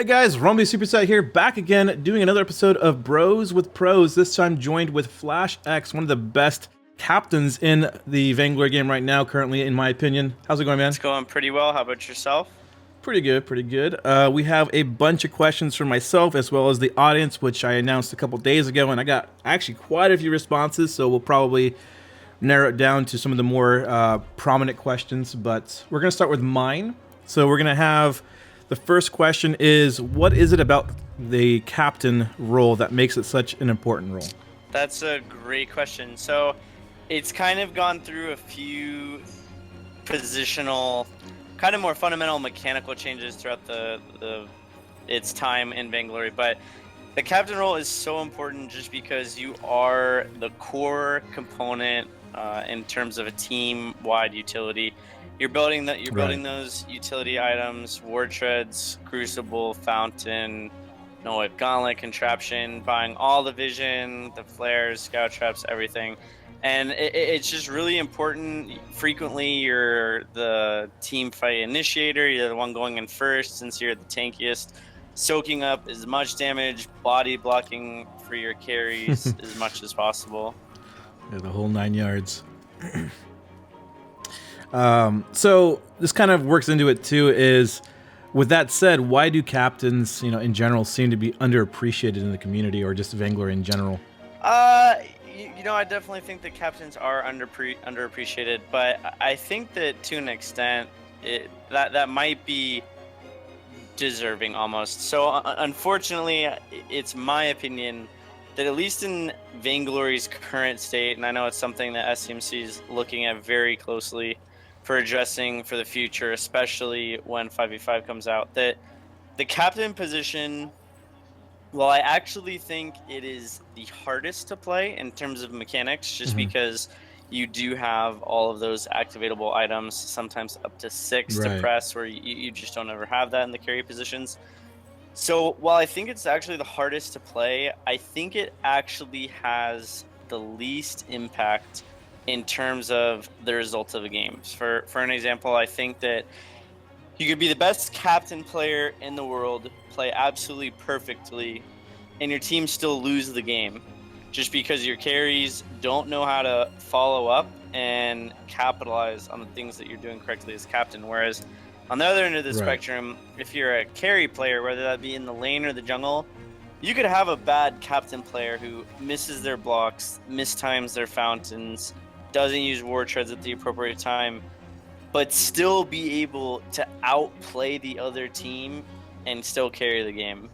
Hey guys, Rumblysuperset here, back again, doing another episode of Bros with Pros, this time joined with FlashX, one of the best captains in the Vainglory game right now, currently, in my opinion. How's it going, man? It's going pretty well. How about yourself? Pretty good, pretty good. We have a bunch of questions from myself as well as the audience, which I announced a couple days ago, and I got actually quite a few responses, so we'll probably narrow it down to some of the more prominent questions, but we're going to start with mine. So we're going to have... The first question is, what is it about the captain role that makes it such an important role? That's a great question. So it's kind of gone through a few positional, kind of more fundamental mechanical changes throughout its time in Vainglory. But the captain role is so important just because you are the core component in terms of a team-wide utility. You're building those utility items: ward treads, crucible, fountain, no-whip gauntlet, contraption, buying all the vision, the flares, scout traps, everything. And it's just really important. Frequently, you're the team fight initiator. You're the one going in first since you're the tankiest, soaking up as much damage, body blocking for your carries as much as possible. Yeah, the whole 9 yards. So this kind of works into it too, is with that said, why do captains, in general, seem to be underappreciated in the community, or just Vainglory in general? I definitely think that captains are underappreciated, but I think that to an extent, that might be deserving almost. So unfortunately, it's my opinion that at least in Vainglory's current state, and I know it's something that SCMC is looking at very closely for addressing for the future, especially when 5v5 comes out, that the captain position, well, I actually think it is the hardest to play in terms of mechanics, just because you do have all of those activatable items, sometimes up to 6 to press, where you just don't ever have that in the carry positions. So while I think it's actually the hardest to play, I think it actually has the least impact in terms of the results of the games. For an example, I think that you could be the best captain player in the world, play absolutely perfectly, and your team still lose the game just because your carries don't know how to follow up and capitalize on the things that you're doing correctly as captain. Whereas on the other end of the spectrum, if you're a carry player, whether that be in the lane or the jungle, you could have a bad captain player who misses their blocks, mistimes their fountains, doesn't use war treads at the appropriate time, but still be able to outplay the other team and still carry the game.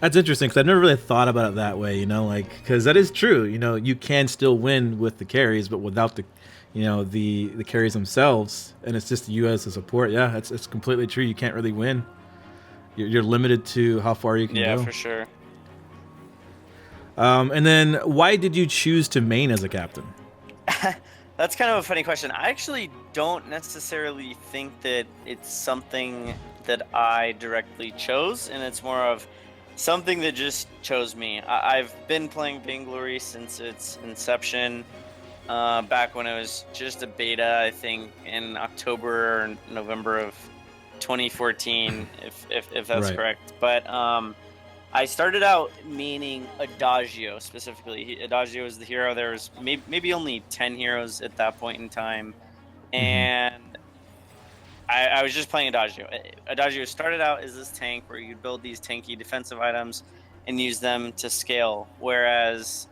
That's interesting, because I've never really thought about it that way, because that is true. You can still win with the carries, but without the carries themselves, and it's just you as a support. Yeah, it's completely true. You can't really win. You're limited to how far you can go. Yeah, for sure. And then, why did you choose to main as a captain? That's kind of a funny question. I actually don't necessarily think that it's something that I directly chose, and it's more of something that just chose me. I've been playing Vainglory since its inception, back when it was just a beta, I think in October or November of 2014, if that's correct. But I started out meaning Adagio specifically. Adagio was the hero. There was maybe only 10 heroes at that point in time. And I was just playing Adagio. Adagio started out as this tank where you'd build these tanky defensive items and use them to scale. Whereas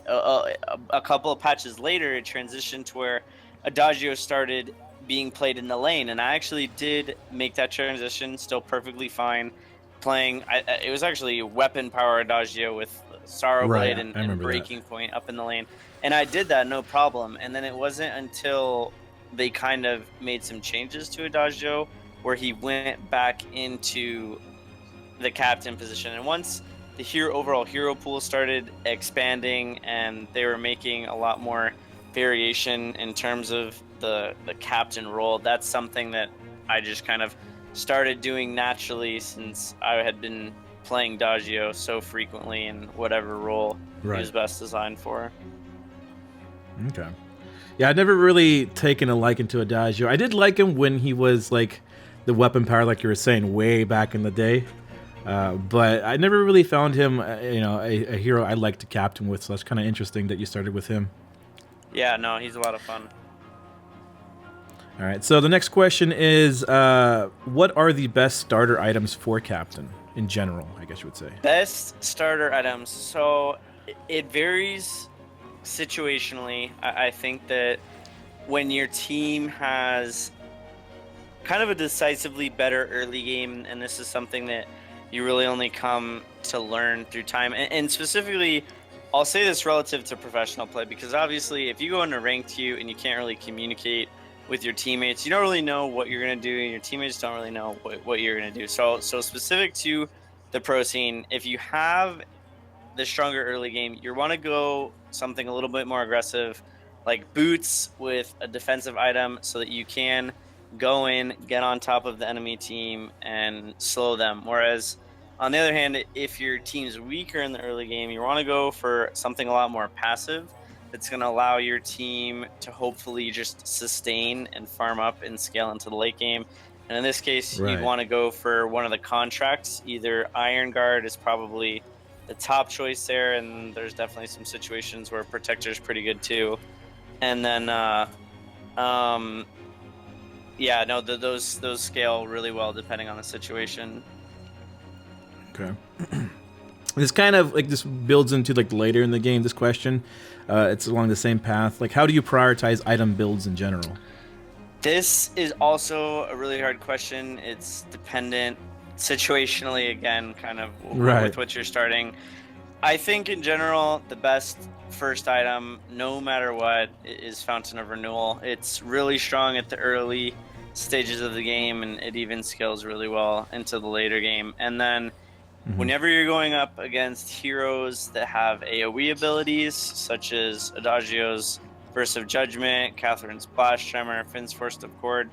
a couple of patches later, it transitioned to where Adagio started being played in the lane. And I actually did make that transition still perfectly fine. Playing, it was actually weapon power Adagio with Sorrow Blade and Breaking Point up in the lane, and I did that no problem. And then it wasn't until they kind of made some changes to Adagio where he went back into the captain position. And once the overall hero pool started expanding and they were making a lot more variation in terms of the captain role, that's something that I just kind of started doing naturally, since I had been playing Adagio so frequently in whatever role he was best designed for. Okay. Yeah, I'd never really taken a liking to Adagio. I did like him when he was like the weapon power, like you were saying, way back in the day. But I never really found him, a hero I like to captain with. So that's kind of interesting that you started with him. Yeah, no, he's a lot of fun. All right. So the next question is, what are the best starter items for captain in general? I guess you would say. Best starter items. So it varies situationally. I think that when your team has kind of a decisively better early game, and this is something that you really only come to learn through time, and specifically, I'll say this relative to professional play, because obviously if you go into ranked queue and you can't really communicate with your teammates, you don't really know what you're going to do, and your teammates don't really know what you're going to do. So specific to the pro scene, if you have the stronger early game, you want to go something a little bit more aggressive, like boots with a defensive item, so that you can go in, get on top of the enemy team, and slow them. Whereas, on the other hand, if your team's weaker in the early game, you want to go for something a lot more passive that's going to allow your team to hopefully just sustain and farm up and scale into the late game. And in this case, Right. you'd want to go for one of the contracts. Either Iron Guard is probably the top choice there, and there's definitely some situations where Protector is pretty good too. And then, yeah, no, those scale really well depending on the situation. Okay. This kind of like this builds into like later in the game. This question, it's along the same path. Like, how do you prioritize item builds in general? This is also a really hard question. It's dependent situationally, again, kind of Right. with what you're starting. I think in general, the best first item, no matter what, is Fountain of Renewal. It's really strong at the early stages of the game, and it even scales really well into the later game. And then whenever you're going up against heroes that have AoE abilities, such as Adagio's Burst of Judgment, Catherine's Splash Tremor, Finn's Force of Chord,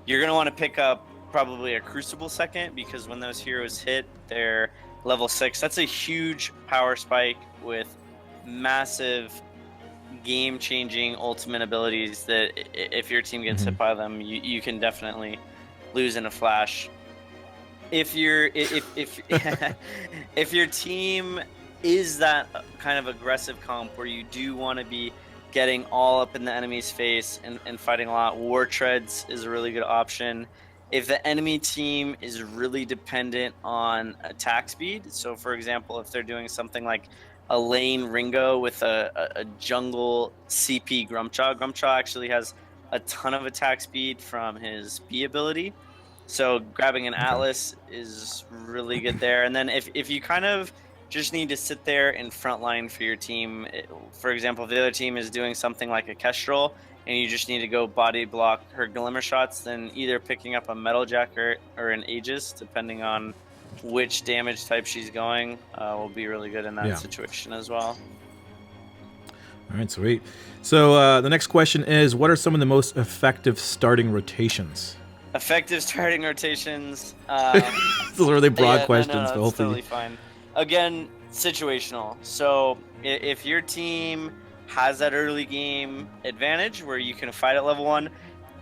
you're going to want to pick up probably a Crucible second, because when those heroes hit their level 6, that's a huge power spike with massive game-changing ultimate abilities that if your team gets hit by them, you can definitely lose in a flash. If if your team is that kind of aggressive comp where you do want to be getting all up in the enemy's face and fighting a lot, War Treads is a really good option. If the enemy team is really dependent on attack speed, so for example, if they're doing something like a lane Ringo with a jungle CP Grumpjaw actually has a ton of attack speed from his B ability. So grabbing an Atlas is really good there. And then if you kind of just need to sit there in front line for your team, for example, if the other team is doing something like a Kestrel and you just need to go body block her Glimmer shots, then either picking up a Metal Jacker or an Aegis, depending on which damage type she's going, will be really good in that situation as well. All right, sweet. So the next question is, what are some of the most effective starting rotations? Effective starting rotations. Those are really broad questions, no, but hopefully totally fine. Again, situational. So if your team has that early game advantage where you can fight at level 1,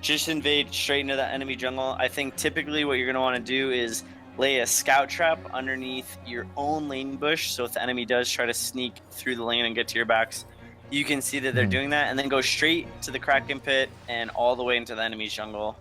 just invade straight into the enemy jungle. I think typically what you're going to want to do is lay a scout trap underneath your own lane bush, so if the enemy does try to sneak through the lane and get to your backs, you can see that they're doing that, and then go straight to the Kraken pit and all the way into the enemy's jungle.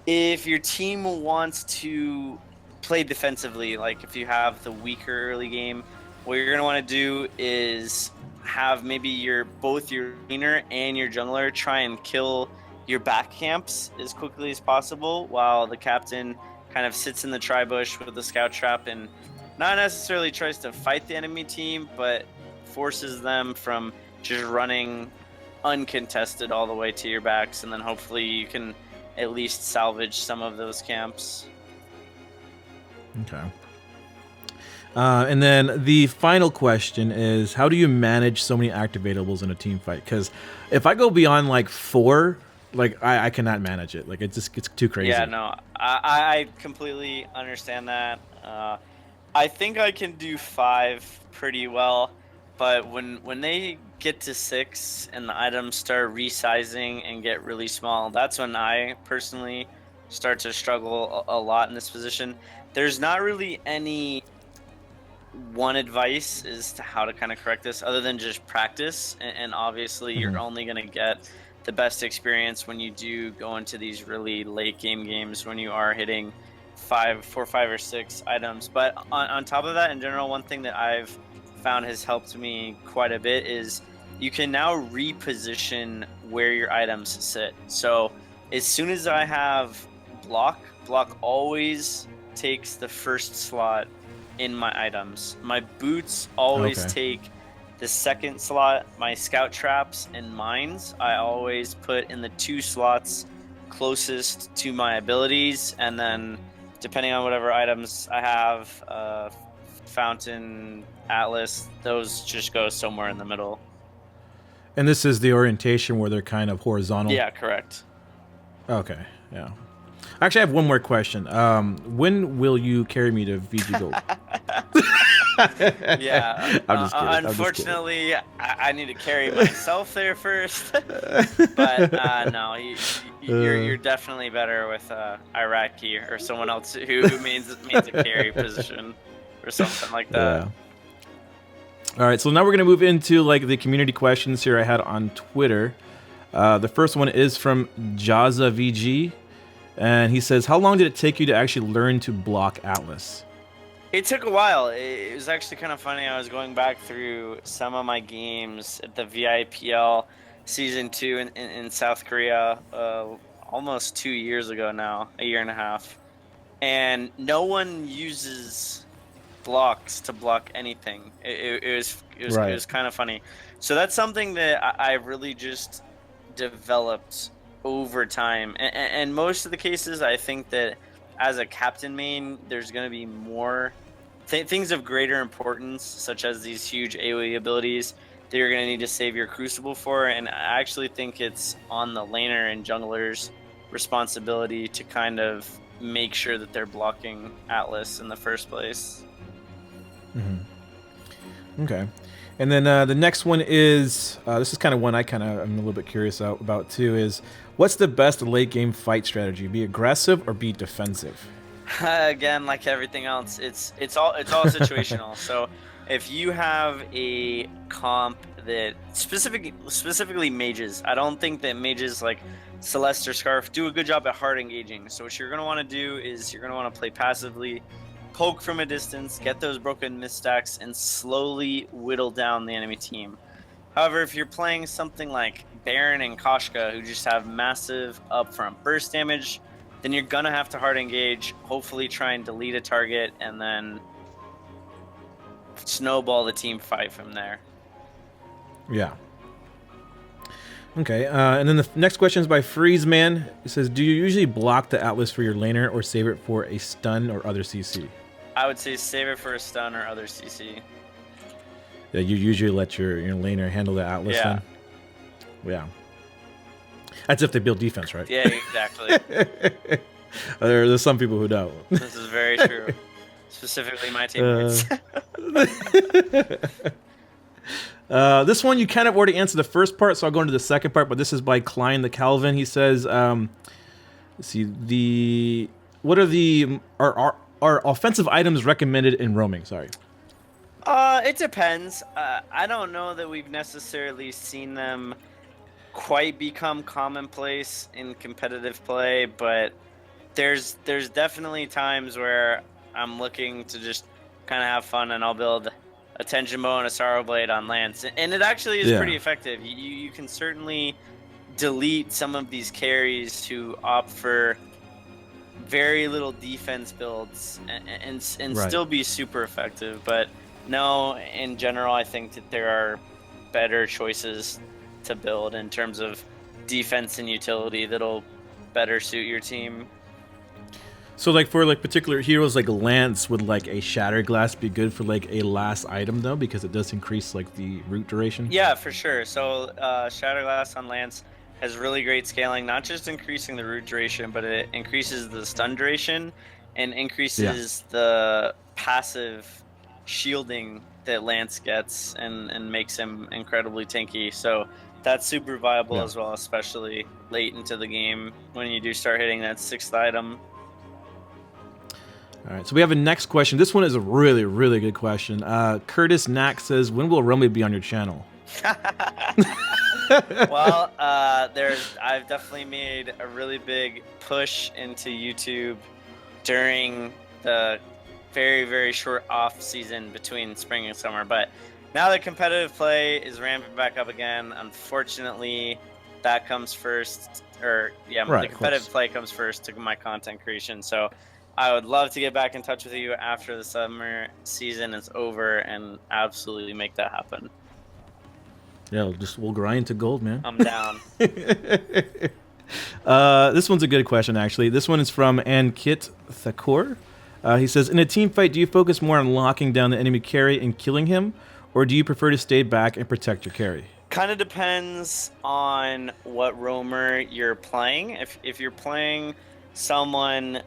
If your team wants to play defensively, like if you have the weaker early game, what you're going to want to do is have maybe both your laner and your jungler try and kill your back camps as quickly as possible, while the captain kind of sits in the tri-bush with the scout trap and not necessarily tries to fight the enemy team, but forces them from just running uncontested all the way to your backs, and then hopefully you can at least salvage some of those camps. Okay. And then the final question is, how do you manage so many activatables in a team fight? Because if I go beyond like 4, like I cannot manage it. Like it's too crazy. Yeah, no, I completely understand that. I think I can do 5 pretty well, but when they get to 6 and the items start resizing and get really small, that's when I personally start to struggle a lot in this position. There's not really any one advice as to how to kind of correct this other than just practice. And obviously you're only going to get the best experience when you do go into these really late game games when you are hitting 4, 5, or 6 items. But on top of that, in general, one thing that I've found has helped me quite a bit is you can now reposition where your items sit. So as soon as I have block always takes the first slot in my items. My boots always take the second slot. My scout traps and mines I always put in the 2 slots closest to my abilities, and then depending on whatever items I have, fountain, atlas, those just go somewhere in the middle. And this is the orientation where they're kind of horizontal? Yeah, correct. Okay, yeah. Actually, I have one more question. When will you carry me to VG Gold? Yeah, I'm just kidding. Unfortunately, I need to carry myself there first. But no, you're definitely better with Iraqi or someone else who means a carry position or something like that. Yeah. All right, so now we're gonna move into like the community questions here I had on Twitter. The first one is from JOZZAVE, and he says, "How long did it take you to actually learn to block Atlas?" It took a while. It was actually kind of funny. I was going back through some of my games at the VIPL Season 2 in South Korea almost 2 years ago now, a year and a half. And no one uses blocks to block anything. It was kind of funny. So that's something that I really just developed over time. And most of the cases, I think that as a captain main, there's going to be more things of greater importance, such as these huge AoE abilities that you're going to need to save your Crucible for. And I actually think it's on the laner and jungler's responsibility to kind of make sure that they're blocking Atlas in the first place. Okay. And then the next one is, this is kind of one I'm a little bit curious about too, is what's the best late game fight strategy? Be aggressive or be defensive? Again, like everything else, it's all situational. So if you have a comp that specifically mages, I don't think that mages like Celeste or Scarf do a good job at hard engaging. So what you're going to want to do is you're going to want to play passively, poke from a distance, get those broken misstacks, and slowly whittle down the enemy team. However, if you're playing something like Baron and Koshka, who just have massive upfront burst damage, then you're going to have to hard engage, hopefully try and delete a target, and then snowball the team fight from there. Yeah. Okay, and then the next question is by FREEZEMAN. It says, do you usually block the Atlas for your laner or save it for a stun or other CC? I would say save it for a stun or other CC. Yeah, you usually let your laner handle the Atlas then? Yeah. That's if they build defense, right? Yeah, exactly. There's some people who don't. This is very true. Specifically my teammates. This one you kind of already answered the first part, so I'll go into the second part, but this is by KLEINTHECALVIN. He says, let's see, what are are offensive items recommended in roaming? Sorry. It depends. I don't know that we've necessarily seen them quite become commonplace in competitive play, but there's definitely times where I'm looking to just kind of have fun, and I'll build a Tension Bow and a Sorrow Blade on Lance, and it actually is pretty effective. You can certainly delete some of these carries who opt for very little defense builds and still be super effective. But no, in general, I think that there are better choices to build in terms of defense and utility that'll better suit your team. So like for like particular heroes like Lance, would like a Shatter Glass be good for like a last item though, because it does increase like the root duration? Yeah, for sure. So Shatter Glass on Lance has really great scaling, not just increasing the root duration, but it increases the stun duration and increases the passive shielding that Lance gets and makes him incredibly tanky. So That's super viable Yeah. as well, especially late into the game when you do start hitting that 6th item. All right, so we have a next question. This one is a really, really good question. Curtis Knack says, when will Rumble be on your channel? Well, I've definitely made a really big push into YouTube during the very, very short off season between spring and summer. But now that competitive play is ramping back up again, unfortunately, that comes first. Or yeah, Right, the competitive play comes first to my content creation. So I would love to get back in touch with you after the summer season is over and absolutely make that happen. Yeah, we'll grind to gold, man. I'm down. This one's a good question, actually. This one is from Ankit Thakur. He says, in a team fight, do you focus more on locking down the enemy carry and killing him, or do you prefer to stay back and protect your carry? Kind of depends on what roamer you're playing. If you're playing someone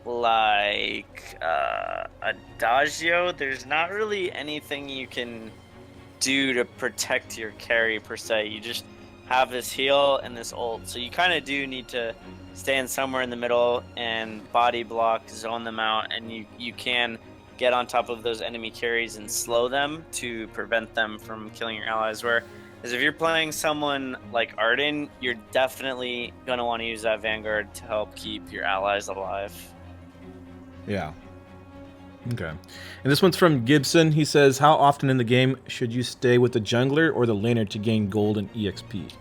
like Adagio, there's not really anything you can do to protect your carry per se. You just have this heal and this ult, so you kind of do need to stand somewhere in the middle and body block, zone them out, and you can get on top of those enemy carries and slow them to prevent them from killing your allies. Whereas if you're playing someone like Arden, you're definitely going to want to use that Vanguard to help keep your allies alive. Yeah. Okay. And this one's from Gibson. He says, how often in the game should you stay with the jungler or the laner to gain gold and EXP?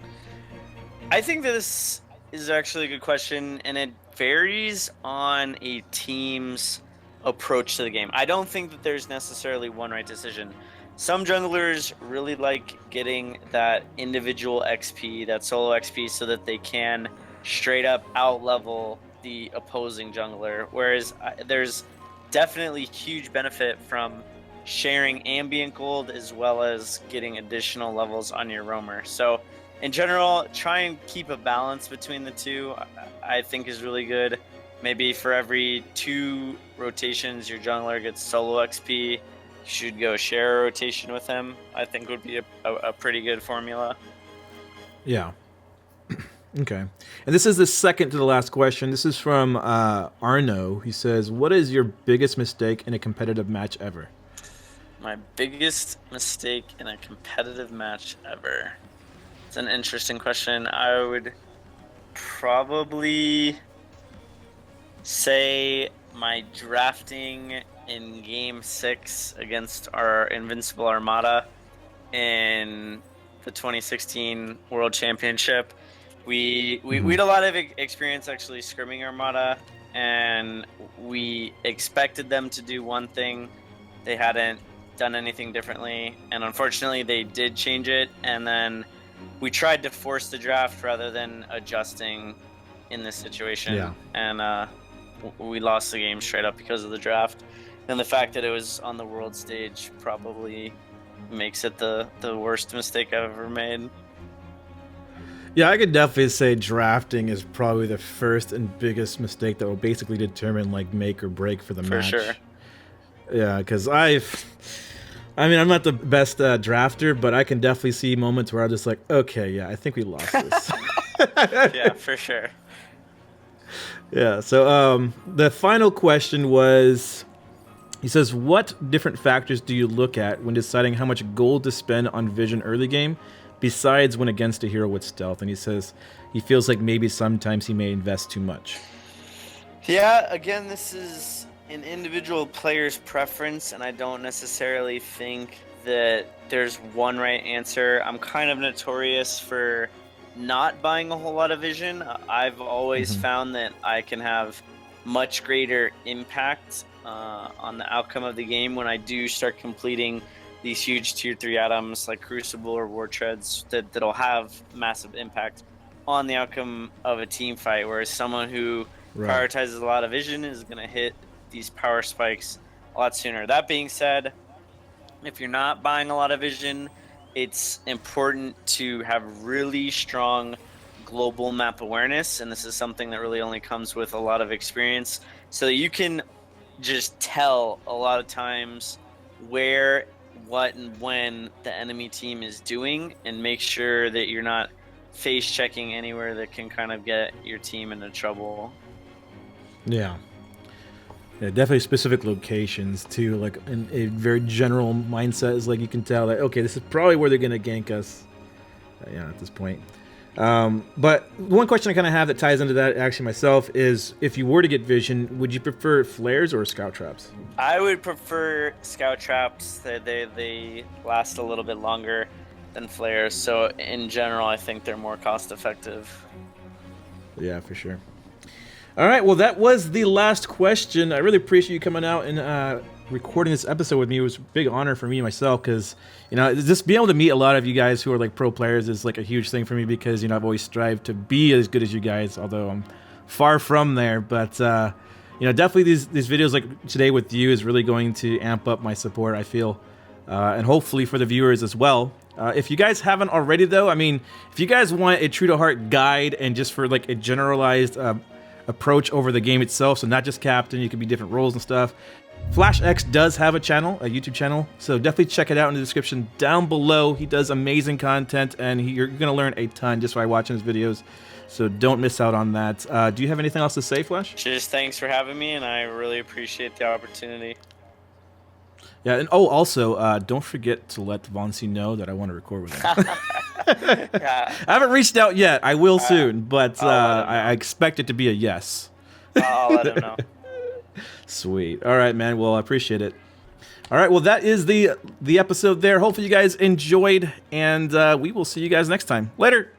I think this is actually a good question, and it varies on a team's approach to the game. I don't think that there's necessarily one right decision. Some junglers really like getting that individual XP, that solo XP, so that they can straight up out-level the opposing jungler, whereas there's definitely huge benefit from sharing ambient gold as well as getting additional levels on your roamer. So in general, try and keep a balance between the two. I think is really good. Maybe for every 2 rotations your jungler gets solo XP, you should go share a rotation with him. I think would be a pretty good formula. Yeah. Okay. And this is the second to the last question. This is from Arno. He says, what is your biggest mistake in a competitive match ever? My biggest mistake in a competitive match ever. It's an interesting question. I would probably say my drafting in Game 6 against our Invincible Armada in the 2016 World Championship. We had a lot of experience actually scrimming Armada, and we expected them to do one thing. They hadn't done anything differently, and unfortunately they did change it, and then we tried to force the draft rather than adjusting in this situation. Yeah. And we lost the game straight up because of the draft. And the fact that it was on the world stage probably makes it the worst mistake I've ever made. Yeah, I could definitely say drafting is probably the first and biggest mistake that will basically determine like make or break for the match. For sure. Yeah, because I mean, I'm not the best drafter, but I can definitely see moments where I'm just like, okay, yeah, I think we lost this. Yeah, for sure. Yeah, so the final question was, he says, what different factors do you look at when deciding how much gold to spend on vision early game, besides when against a hero with stealth? And he says he feels like maybe sometimes he may invest too much. Yeah, again, this is an individual player's preference, and I don't necessarily think that there's one right answer. I'm kind of notorious for not buying a whole lot of vision. I've always found that I can have much greater impact on the outcome of the game when I do start completing these huge tier 3 items like Crucible or War Treads that'll have massive impact on the outcome of a team fight, whereas someone who prioritizes a lot of vision is going to hit these power spikes a lot sooner. That being said, if you're not buying a lot of vision, it's important to have really strong global map awareness, and this is something that really only comes with a lot of experience, so that you can just tell a lot of times where what and when the enemy team is doing, and make sure that you're not face checking anywhere that can kind of get your team into trouble. Yeah. Yeah, definitely specific locations too. Like in a very general mindset is like you can tell that okay, this is probably where they're gonna gank us. Yeah, at this point. But one question I kind of have that ties into that actually myself is if you were to get vision, would you prefer flares or scout traps? I would prefer scout traps. They last a little bit longer than flares. So in general, I think they're more cost effective. Yeah, for sure. All right, well, that was the last question. I really appreciate you coming out and recording this episode with me. It was a big honor for me myself because, you know, just being able to meet a lot of you guys who are like pro players is like a huge thing for me because, you know, I've always strived to be as good as you guys, although I'm far from there. But, you know, definitely these videos like today with you is really going to amp up my support, I feel, and hopefully for the viewers as well. If you guys haven't already, though, I mean, if you guys want a true to heart guide and just for like a generalized approach over the game itself, so not just captain, you could be different roles and stuff. FlashX does have a channel, a YouTube channel, so definitely check it out in the description down below. He does amazing content, and you're going to learn a ton just by watching his videos, so don't miss out on that. Do you have anything else to say, Flash? Just thanks for having me, and I really appreciate the opportunity. Yeah, and oh, also, don't forget to let Vonsi know that I want to record with him. Yeah. I haven't reached out yet. I will soon, but I expect it to be a yes. I'll let him know. Sweet. All right, man. Well, I appreciate it. All right. Well, that is the episode there. Hopefully you guys enjoyed, and we will see you guys next time. Later.